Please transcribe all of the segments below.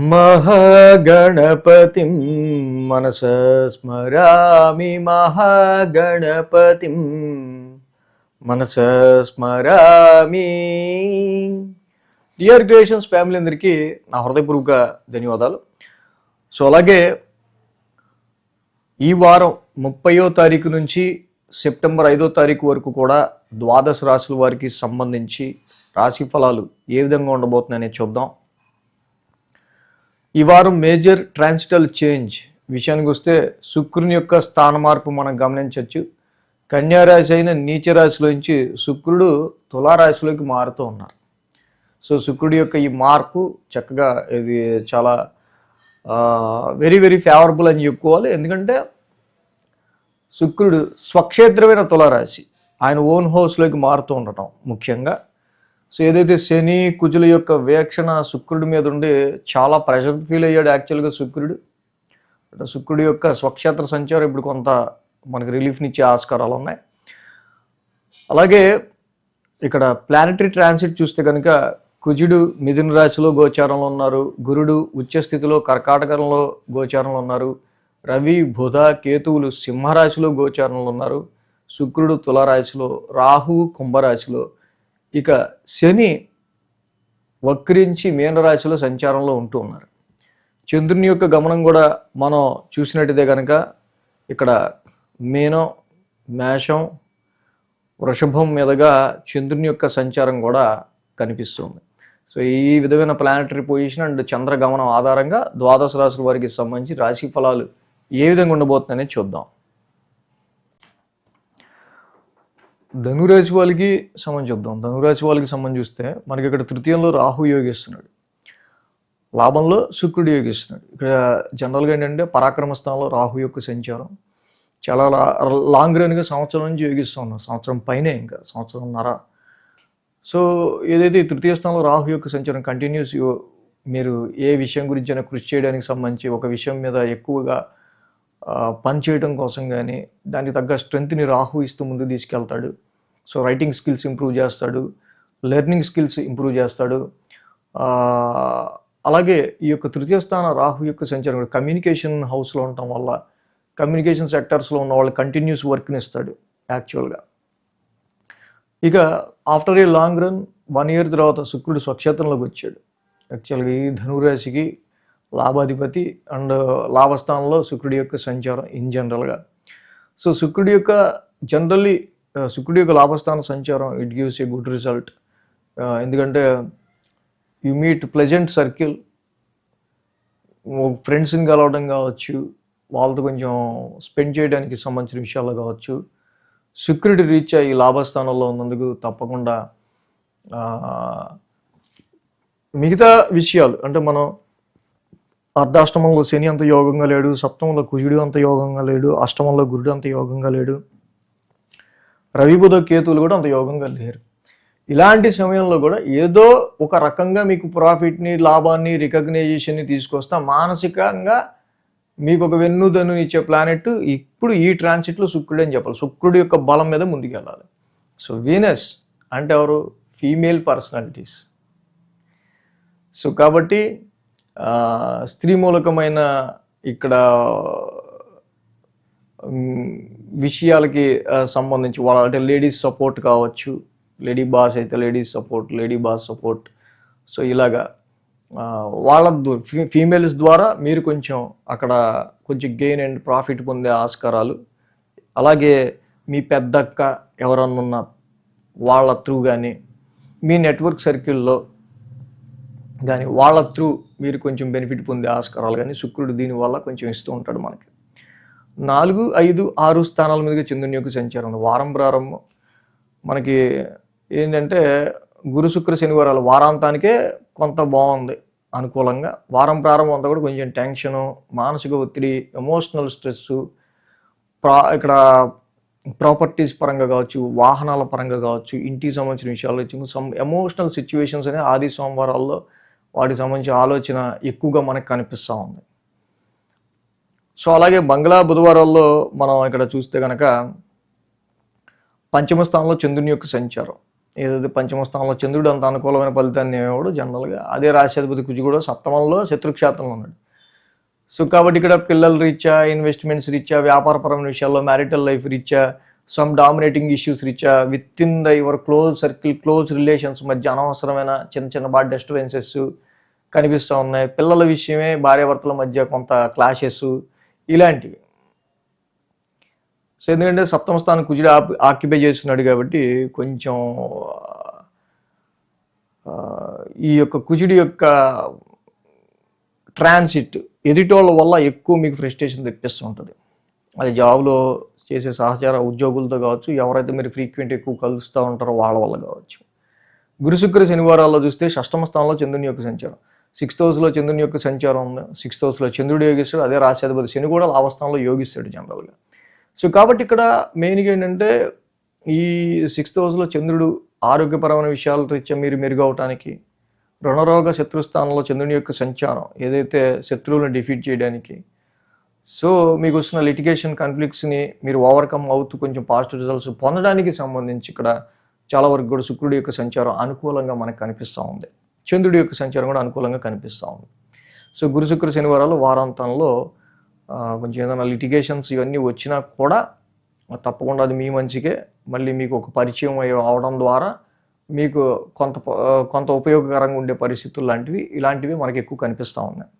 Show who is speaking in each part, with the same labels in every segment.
Speaker 1: మహాగణపతిం మనసా స్మరామి మహాగణపతిం మనసా స్మరామి. Dear creations family అందరికీ నా హృదయపూర్వక ధన్యవాదాలు. సో అలాగే ఈ వారం 30వ తారీఖు నుంచి సెప్టెంబర్ 5వ తారీఖు వరకు కూడా ద్వాదశ రాశుల వారికి సంబంధించి రాశి ఫలాలు ఏ విధంగా ఉండబోతున్నాయని చూద్దాం. ఈ వారం మేజర్ ట్రాన్సిటల్ చేంజ్ విషయానికి వస్తే శుక్రుని యొక్క స్థాన మార్పు మనం గమనించవచ్చు. కన్యారాశి అయిన నీచ రాశిలోంచి శుక్రుడు తులారాశిలోకి మారుతూ ఉన్నారు. సో శుక్రుడి యొక్క ఈ మార్పు చక్కగా ఇది చాలా వెరీ వెరీ ఫేవరబుల్ అని చెప్పుకోవాలి. ఎందుకంటే శుక్రుడు స్వక్షేత్రమైన తులారాశి ఆయన ఓన్ హౌస్లోకి మారుతూ ఉండటం ముఖ్యంగా. సో ఏదైతే శని కుజుల యొక్క వీక్షణ శుక్రుడి మీద ఉండి చాలా ప్రెషర్ ఫీల్ అయ్యాడు యాక్చువల్గా శుక్రుడు. శుక్రుడి యొక్క స్వక్షేత్ర సంచారం ఇప్పుడు కొంత మనకు రిలీఫ్నిచ్చే ఆస్కారాలు ఉన్నాయి. అలాగే ఇక్కడ ప్లానటరీ ట్రాన్సిట్ చూస్తే కనుక కుజుడు మిథున రాశిలో గోచారంలో ఉన్నారు, గురుడు ఉచ్చస్థితిలో కర్కాటకంలో గోచారంలో ఉన్నారు, రవి బుధ కేతువులు సింహరాశిలో గోచారంలో ఉన్నారు, శుక్రుడు తులారాశిలో, రాహువు కుంభరాశిలో, ఇక శని వక్రించి మీనరాశిలో సంచారంలో ఉంటూ ఉన్నారు. చంద్రుని యొక్క గమనం కూడా మనం చూసినట్టుదే కనుక ఇక్కడ మీనం, మేషం, వృషభం మీదుగా చంద్రుని యొక్క సంచారం కూడా కనిపిస్తుంది. సో ఈ విధమైన ప్లానటరీ పొజిషన్ అండ్ చంద్ర గమనం ఆధారంగా ద్వాదశ రాశుల వారికి సంబంధించి రాశి ఫలాలు ఏ విధంగా ఉండబోతుందనేది చూద్దాం. ధనురాశి వాళ్ళకి సంబంధించి చూద్దాం. ధనురాశి వాళ్ళకి సంబంధించి చూస్తే మనకి ఇక్కడ తృతీయంలో రాహు యోగిస్తున్నాడు, లాభంలో శుక్రుడు యోగిస్తున్నాడు. ఇక్కడ జనరల్గా ఏంటంటే పరాక్రమ స్థానంలో రాహు యొక్క సంచారం చాలా లాంగ్ రన్గా సంవత్సరం నుంచి యోగిస్తూ ఉన్నాం, సంవత్సరం పైనే, ఇంకా సంవత్సరంన్నర. సో ఏదైతే తృతీయ స్థానంలో రాహు యొక్క సంచారం కంటిన్యూస్, మీరు ఏ విషయం గురించి అయినా కృషి చేయడానికి సంబంధించి ఒక విషయం మీద ఎక్కువగా పని చేయడం కోసం కానీ దానికి తగ్గ స్ట్రెంగ్త్ని రాహు ఇస్తూ ముందుకు తీసుకెళ్తాడు. సో రైటింగ్ స్కిల్స్ ఇంప్రూవ్ చేస్తాడు, లెర్నింగ్ స్కిల్స్ ఇంప్రూవ్ చేస్తాడు. అలాగే ఈ యొక్క తృతీయ స్థానం రాహు యొక్క సంచారం కమ్యూనికేషన్ హౌస్లో ఉండటం వల్ల కమ్యూనికేషన్ సెక్టర్స్లో ఉన్న వాళ్ళు కంటిన్యూస్ వర్క్ని ఇస్తాడు యాక్చువల్గా. ఇక after a long run 1 year తర్వాత శుక్రుడు స్వక్షేత్రంలోకి వచ్చాడు. యాక్చువల్గా ఈ ధనురాశికి లాభాధిపతి అండ్ లాభస్థానంలో శుక్రుడి యొక్క సంచారం ఇన్ జనరల్గా. సో శుక్రుడి యొక్క శుక్రుడి యొక్క లాభస్థాన సంచారం it gives a good result. ఎందుకంటే యు మీట్ ప్లెజెంట్ సర్కిల్, ఫ్రెండ్స్ని కలవడం కావచ్చు, వాళ్ళతో కొంచెం స్పెండ్ చేయడానికి సంబంధించిన విషయాల్లో కావచ్చు. శుక్రుడి రీత్యా ఈ లాభస్థానంలో ఉన్నందుకు తప్పకుండా మిగతా విషయాలు అంటే మనం అర్ధాష్టమంలో శని అంత యోగంగా లేడు, సప్తమంలో కుజుడు అంత యోగంగా లేడు, అష్టమంలో గురుడు అంత యోగంగా లేడు, రవి బుధ కేతువులు కూడా అంత యోగంగా లేరు. ఇలాంటి సమయంలో కూడా ఏదో ఒక రకంగా మీకు ప్రాఫిట్ని, లాభాన్ని, రికగ్నైజేషన్ని తీసుకొస్తా మానసికంగా మీకు ఒక వెన్నుదన్నుని ఇచ్చే ప్లానెట్ ఇప్పుడు ఈ ట్రాన్సిట్లో శుక్రుడు అని చెప్పాలి. శుక్రుడు యొక్క బలం మీద ముందుకెళ్ళాలి. సో వీనస్ అంటే ఎవరు? Female personalities. సో కాబట్టి స్త్రీ మూలకమైన ఇక్కడ విషయాలకి సంబంధించి వాళ్ళ అంటే లేడీస్ సపోర్ట్ కావచ్చు, లేడీ బాస్ అయితే ladies support, lady boss support. So ఇలాగా వాళ్ళ ఫీమేల్స్ ద్వారా మీరు కొంచెం అక్కడ కొంచెం గెయిన్ అండ్ ప్రాఫిట్ పొందే ఆస్కారాలు. అలాగే మీ పెద్దక్క ఎవరన్నా వాళ్ళ త్రూ కానీ మీ నెట్వర్క్ సర్కిల్లో కానీ వాళ్ళ త్రూ మీరు కొంచెం బెనిఫిట్ పొందే ఆస్కారాలు కానీ శుక్రుడు దీనివల్ల కొంచెం ఇస్తూ ఉంటాడు మనకి. 4, 5, 6 స్థానాల మీదుగా చంద్రుని యొక్క సంచారం ఉంది. వారం ప్రారంభం మనకి ఏంటంటే గురు శుక్ర శనివారాలు వారాంతానికే కొంత బాగుంది అనుకూలంగా. వారం ప్రారంభం అంతా కూడా కొంచెం టెన్షను, మానసిక ఒత్తిడి, ఎమోషనల్ స్ట్రెస్సు, ఇక్కడ ప్రాపర్టీస్ పరంగా కావచ్చు, వాహనాల పరంగా కావచ్చు, ఇంటికి సంబంధించిన విషయాలు సమ్ ఎమోషనల్ సిచ్యువేషన్స్ అనే ఆది సోమవారాల్లో వాటికి సంబంధించిన ఆలోచన ఎక్కువగా మనకు కనిపిస్తూ ఉంది. సో అలాగే మంగళ బుధవారాల్లో మనం ఇక్కడ చూస్తే కనుక పంచమ స్థానంలో చంద్రుని యొక్క సంచారం. ఏదైతే పంచమ స్థానంలో చంద్రుడు అంత అనుకూలమైన ఫలితాన్ని ఇవ్వడు జనరల్గా. అదే రాశ్యాధిపతి కుజు కూడా సప్తమంలో శత్రుక్షేత్రంలో ఉన్నాడు. సో కాబట్టి ఇక్కడ పిల్లల రీత్యా, ఇన్వెస్ట్మెంట్స్ రీత్యా, వ్యాపారపరమైన విషయాల్లో, మ్యారిటల్ లైఫ్ రీత్యా, సమ్ డామినేటింగ్ ఇష్యూస్ రీత్యా, with in your close circle, close relations మధ్య అనవసరమైన చిన్న బాగా డిస్టర్బెన్సెస్ కనిపిస్తూ ఉన్నాయి. పిల్లల విషయమే భార్యాభర్తల మధ్య కొంత క్లాషెస్ ఇలాంటివి. సో ఎందుకంటే సప్తమ స్థానం కుజుడు ఆక్యుపై చేస్తున్నాడు కాబట్టి కొంచెం ఈ యొక్క కుజుడి యొక్క ట్రాన్సిట్ ఎదుటోళ్ళ వల్ల ఎక్కువ మీకు ఫ్రస్ట్రేషన్ తెప్పిస్తూ ఉంటుంది. అది జాబ్లో చేసే సహచార ఉద్యోగులతో కావచ్చు, ఎవరైతే మీరు ఫ్రీక్వెంట్ ఎక్కువ కలుస్తూ ఉంటారో వాళ్ళ వల్ల కావచ్చు. గురు శుక్ర శనివారాల్లో చూస్తే షష్టమ స్థానంలో చంద్రుని యొక్క సంచారం, 6th హౌస్లో చంద్రుని యొక్క సంచారం ఉంది. 6th హౌస్లో చంద్రుడు యోగిస్తాడు, అదే రాశ్యాధిపతి శని కూడా లాభస్థానంలో యోగిస్తాడు జనరల్గా. సో కాబట్టి ఇక్కడ మెయిన్గా ఏంటంటే ఈ 6th హౌస్లో చంద్రుడు ఆరోగ్యపరమైన విషయాల రీత్యా మీరు మెరుగవటానికి, రుణరోగ శత్రుస్థానంలో చంద్రుని యొక్క సంచారం ఏదైతే శత్రువులను డిఫీట్ చేయడానికి, సో మీకు వస్తున్న లిటిగేషన్ కాన్ఫ్లిక్ట్స్ని మీరు ఓవర్కమ్ అవుతూ కొంచెం పాజిటివ్ రిజల్ట్స్ పొందడానికి సంబంధించి ఇక్కడ చాలా వరకు కూడా శుక్రుడి యొక్క సంచారం అనుకూలంగా మనకు కనిపిస్తూ ఉంది. చంద్రుడి యొక్క సంచారం కూడా అనుకూలంగా కనిపిస్తూ ఉంది. సో గురు శుక్ర శనివారాలు వారాంతంలో కొంచెం ఏదైనా లిటిగేషన్స్ ఇవన్నీ వచ్చినా కూడా తప్పకుండా అది మీ మంచికే, మళ్ళీ మీకు ఒక పరిచయం అవడం ద్వారా మీకు కొంత ఉపయోగకరంగా ఉండే పరిస్థితులు ఇలాంటివి మనకి ఎక్కువ కనిపిస్తూ ఉన్నాయి.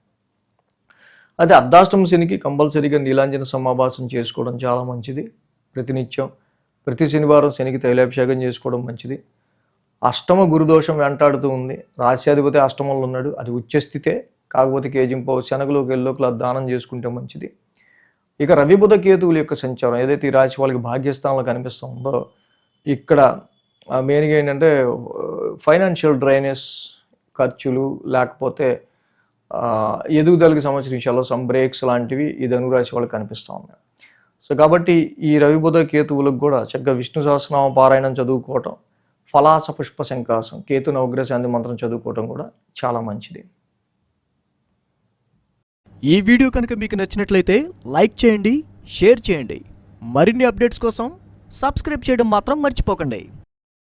Speaker 1: అదే అర్ధాష్టమ శనికి కంపల్సరీగా నీలాంజన సమాభాసం చేసుకోవడం చాలా మంచిది. ప్రతినిత్యం ప్రతి శనివారం శనికి తైలాభిషేకం చేసుకోవడం మంచిది. అష్టమ గురుదోషం వెంటాడుతూ ఉంది, రాశ్యాధిపతి అష్టమంలో ఉన్నాడు, అది ఉచ్చస్థితే, కాకపోతే కేజింపో శనగలోకి ఎల్లోకి దానం చేసుకుంటే మంచిది. ఇక రవి బుధ కేతువుల యొక్క సంచారం ఏదైతే ఈ రాశి వాళ్ళకి భాగ్యస్థానంలో కనిపిస్తుందో ఇక్కడ మెయిన్గా ఏంటంటే ఫైనాన్షియల్ డ్రైనెస్, ఖర్చులు, లేకపోతే ఎదుగుదలకి సంబంధించిన విషయాల్లో సమ్ బ్రేక్స్ లాంటివి ఈ ధనురాశి వాళ్ళకి కనిపిస్తూ ఉన్నాయి. సో కాబట్టి ఈ రవి బుధ కేతువులకు కూడా చక్కగా విష్ణు సహస్రనామ పారాయణం చదువుకోవటం, ఫలాస పుష్ప శంకాసం, కేతు నవగ్రహ శాంతి మంత్రం చదువుకోవటం కూడా చాలా మంచిది.
Speaker 2: ఈ వీడియో కనుక మీకు నచ్చినట్లయితే లైక్ చేయండి, షేర్ చేయండి. మరిన్ని అప్డేట్స్ కోసం సబ్స్క్రైబ్ చేయడం మాత్రం మర్చిపోకండి.